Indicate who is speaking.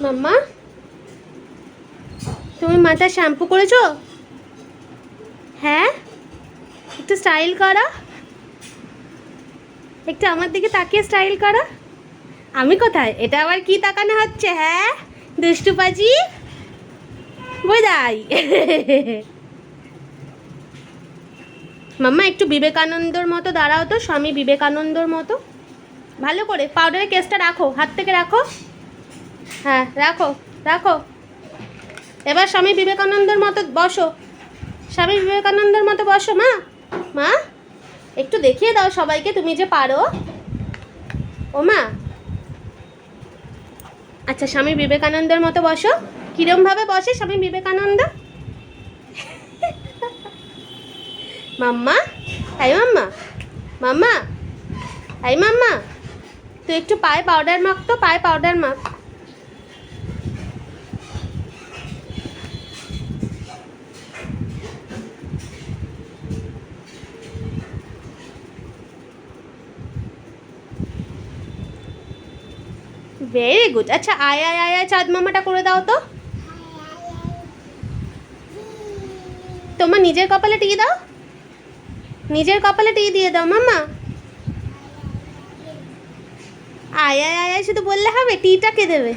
Speaker 1: মাম্মা, তুমি মাথা শ্যাম্পু করেছো? হ্যাঁ, একটু স্টাইল করো, একটু আমার দিকে তাকিয়ে স্টাইল করো। আমি কোথায়? এটা আবার কি তাকানো হচ্ছে? হ্যাঁ, দুষ্টু পাজি বোঝাই। মাম্মা একটু বিবেকানন্দর মতো দাঁড়াও তো, স্বামী বিবেকানন্দর মতো। ভালো করে পাউডারের কেসটা রাখো, হাত থেকে রাখো। হ্যাঁ, রাখো রাখো। এবার স্বামী বিবেকানন্দর মতো বসো, স্বামী বিবেকানন্দর মতো বসো। মা, মা একটু দেখিয়ে দাও সবাইকে তুমি যে পারো। ও মা, আচ্ছা স্বামী বিবেকানন্দের মতো বসো। কিরমভাবে বসে স্বামী বিবেকানন্দ? মাম্মা, এই মাম্মা, মাম্মা, এই মাম্মা, তুই একটু পায়ে পাউডার মাখ তো, পায়ে পাউডার মাখ। Very good. আচ্ছা আয় আয় আয় আয় চাঁদ মামাটা করে দাও তো। তোমার নিজের কপালে টি দাও, নিজের কপালে টি দিয়ে দাও মাম্মা। আয় আয় আয় আয় শুধু বললে হবে? টিটা কে দেবে?